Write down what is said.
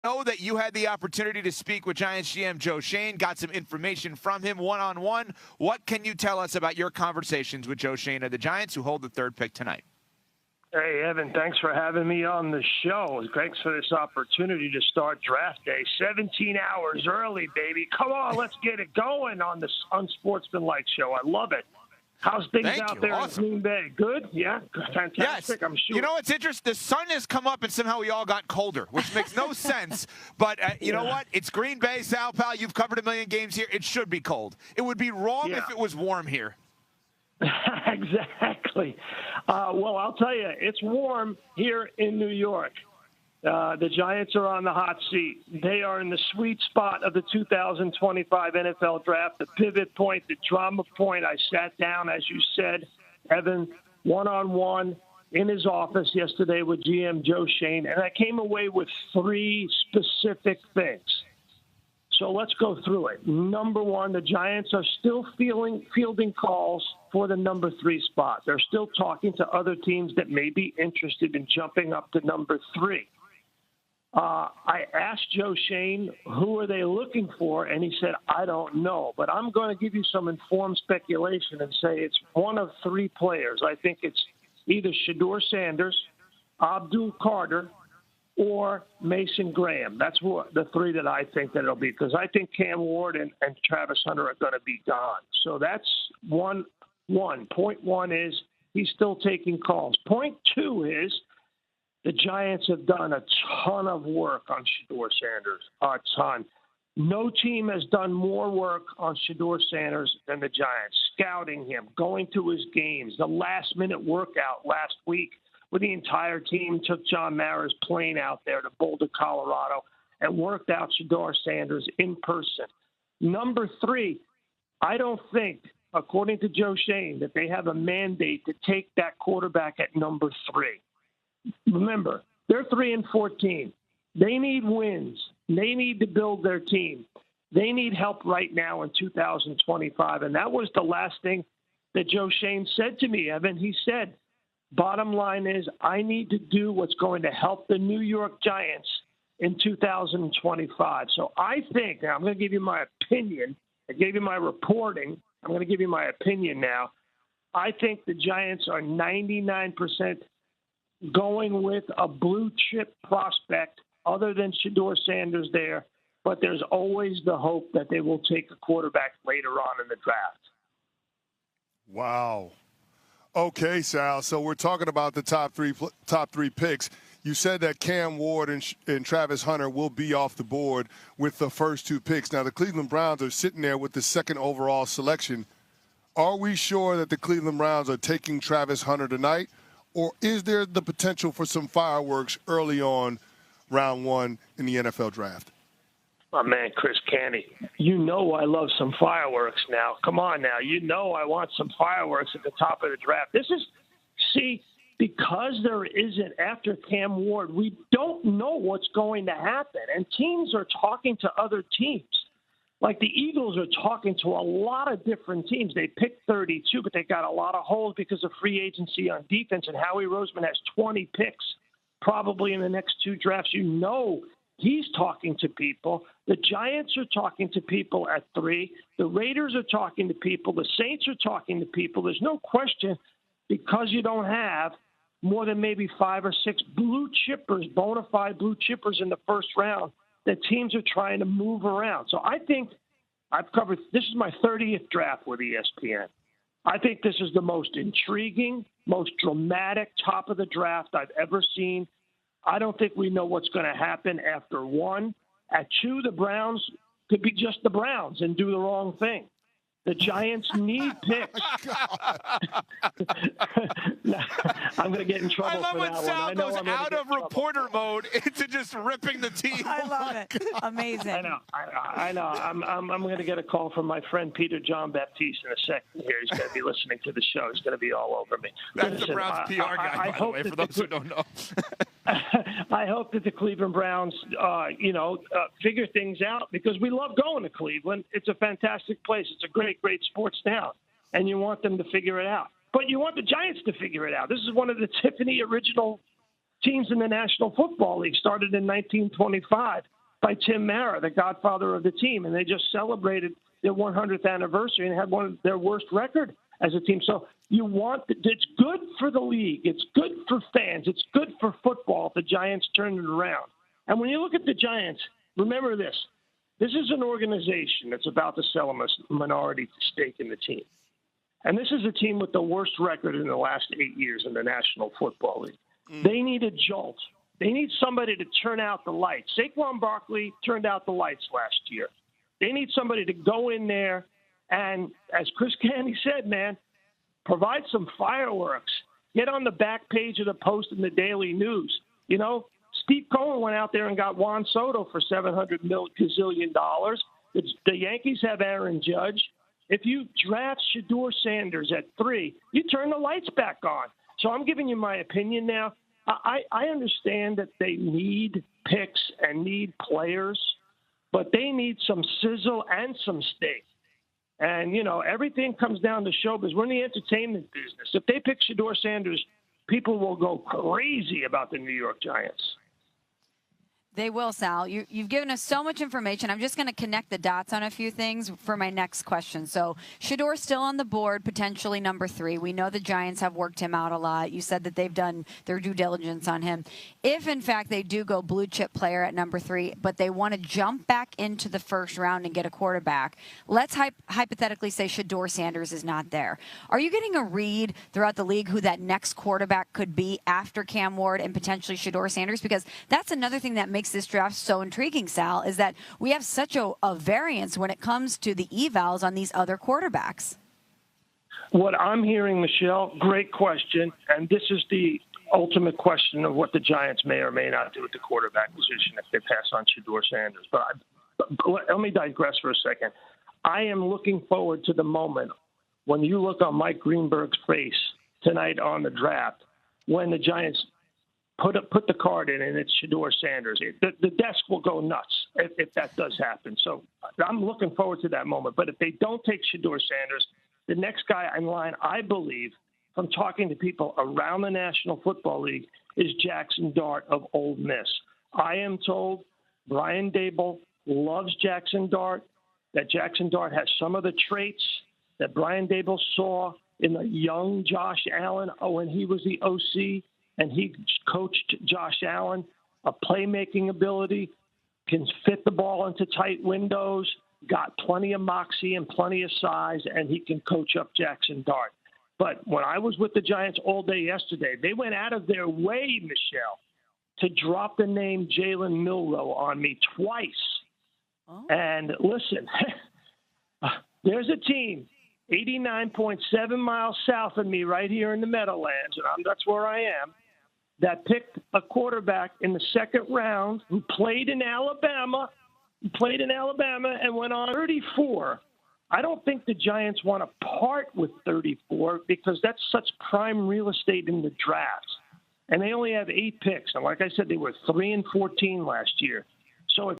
know that you had the opportunity to speak with Giants GM Joe Schoen, got some information from him one-on-one. What can you tell us about your conversations with Joe Schoen of the Giants, who hold the third pick tonight? Hey, Evan, thanks for having me on the show. Thanks for this opportunity to start draft day. 17 hours early, baby. Come on, let's get it going on this Unsportsmanlike show. I love it. How's things out there in Green Bay? Good? Yeah? Fantastic, yes. I'm sure. You know, it's interesting. The sun has come up, and somehow we all got colder, which makes no sense. But you know what? It's Green Bay, Sal Pal. You've covered a million games here. It should be cold. It would be wrong if it was warm here. Exactly. Well, I'll tell you, it's warm here in New York. The Giants are on the hot seat. They are in the sweet spot of the 2025 NFL Draft, the pivot point, the drama point. I sat down, as you said, Evan, one-on-one in his office yesterday with GM Joe Schoen, and I came away with 3 specific things. So let's go through it. Number one, the Giants are still fielding calls for the number 3 spot. They're still talking to other teams that may be interested in jumping up to number 3. I asked Joe Schoen, who are they looking for? And he said, I don't know. But I'm going to give you some informed speculation and say it's one of 3 players. I think it's either Shedeur Sanders, Abdul Carter, or Mason Graham. That's what the 3 that I think that it'll be, because I think Cam Ward and Travis Hunter are going to be gone. So that's one. Point 1 is he's still taking calls. Point 2 is the Giants have done a ton of work on Shedeur Sanders, a ton. No team has done more work on Shedeur Sanders than the Giants, scouting him, going to his games, the last-minute workout last week where the entire team took John Mara's plane out there to Boulder, Colorado, and worked out Shedeur Sanders in person. Number 3, I don't think, according to Joe Schoen, that they have a mandate to take that quarterback at number 3. Remember, they're 3-14. They need wins. They need to build their team. They need help right now in 2025. And that was the last thing that Joe Schoen said to me, Evan. He said, bottom line is I need to do what's going to help the New York Giants in 2025. So I think, now I'm going to give you my opinion. I gave you my reporting. I'm going to give you my opinion now. I think the Giants are 99% going with a blue-chip prospect other than Shedeur Sanders there, but there's always the hope that they will take a quarterback later on in the draft. Wow. Okay, Sal, so we're talking about the top three picks. You said that Cam Ward and Travis Hunter will be off the board with the first 2 picks. Now, the Cleveland Browns are sitting there with the 2nd overall selection. Are we sure that the Cleveland Browns are taking Travis Hunter tonight? Or is there the potential for some fireworks early on round 1 in the NFL draft? My man, Chris Canty, you know I love some fireworks now. Come on now. You know I want some fireworks at the top of the draft. Because there isn't after Cam Ward, we don't know what's going to happen. And teams are talking to other teams. Like the Eagles are talking to a lot of different teams. They picked 32, but they got a lot of holes because of free agency on defense. And Howie Roseman has 20 picks probably in the next 2 drafts. You know he's talking to people. The Giants are talking to people at 3. The Raiders are talking to people. The Saints are talking to people. There's no question, because you don't have more than maybe 5 or 6 blue chippers, bona fide blue chippers in the first round, that teams are trying to move around. So I think I've covered – this is my 30th draft with ESPN. I think this is the most intriguing, most dramatic top of the draft I've ever seen. I don't think we know what's going to happen after 1. At 2, the Browns could be just the Browns and do the wrong thing. The Giants need picks. I'm going to get in trouble for that one. I love when Sal goes out of reporter mode into just ripping the team. I love it. Amazing. I know. I'm going to get a call from my friend Peter John Baptiste in a second here. He's going to be listening to the show. He's going to be all over me. That's the Browns PR guy, by the way, for those who don't know. I hope that the Cleveland Browns, figure things out, because we love going to Cleveland. It's a fantastic place. It's a great sports town, and you want them to figure it out. But you want the Giants to figure it out. This is one of the Tiffany original teams in the National Football League started in 1925 by Tim Mara, the godfather of the team, and they just celebrated their 100th anniversary and had one of their worst record as a team. So it's good for the league. It's good for fans. It's good for football if the Giants turn it around. And when you look at the Giants, remember this. This is an organization that's about to sell a minority stake in the team. And this is a team with the worst record in the last 8 years in the National Football League. They need a jolt. They need somebody to turn out the lights. Saquon Barkley turned out the lights last year. They need somebody to go in there and, as Chris Candy said, man, provide some fireworks. Get on the back page of the Post and the Daily News. You know, Steve Cohen went out there and got Juan Soto for $700 gazillion. The Yankees have Aaron Judge. If you draft Shedeur Sanders at 3, you turn the lights back on. So I'm giving you my opinion now. I understand that they need picks and need players, but they need some sizzle and some steak. And, you know, everything comes down to showbiz. We're in the entertainment business. If they pick Shedeur Sanders, people will go crazy about the New York Giants. They will, Sal. You've given us so much information. I'm just going to connect the dots on a few things for my next question. So Shedeur still on the board, potentially number 3. We know the Giants have worked him out a lot. You said that they've done their due diligence on him. If, in fact, they do go blue chip player at number 3, but they want to jump back into the first round and get a quarterback, let's hypothetically say Shedeur Sanders is not there. Are you getting a read throughout the league who that next quarterback could be after Cam Ward and potentially Shedeur Sanders? Because that's another thing that makes this draft so intriguing, Sal, is that we have such a variance when it comes to the evals on these other quarterbacks. What I'm hearing, Michelle, great question, and this is the ultimate question of what the Giants may or may not do at the quarterback position if they pass on Shedeur Sanders. But let me digress for a second. I am looking forward to the moment when you look on Mike Greenberg's face tonight on the draft when the Giants put the card in and it's Shedeur Sanders. The desk will go nuts if that does happen. So I'm looking forward to that moment. But if they don't take Shedeur Sanders, the next guy in line, I believe, from talking to people around the National Football League, is Jackson Dart of Ole Miss. I am told Brian Daboll loves Jackson Dart, that Jackson Dart has some of the traits that Brian Daboll saw in the young Josh Allen when he was the OC. And he coached Josh Allen, a playmaking ability, can fit the ball into tight windows, got plenty of moxie and plenty of size, and he can coach up Jackson Dart. But when I was with the Giants all day yesterday, they went out of their way, Michelle, to drop the name Jalen Milroe on me twice. Oh. And listen, there's a team 89.7 miles south of me right here in the Meadowlands, and that's where I am, that picked a quarterback in the second round who played in Alabama and went on 34. I don't think the Giants want to part with 34 because that's such prime real estate in the draft. And they only have 8 picks. And like I said, they were 3-14 last year.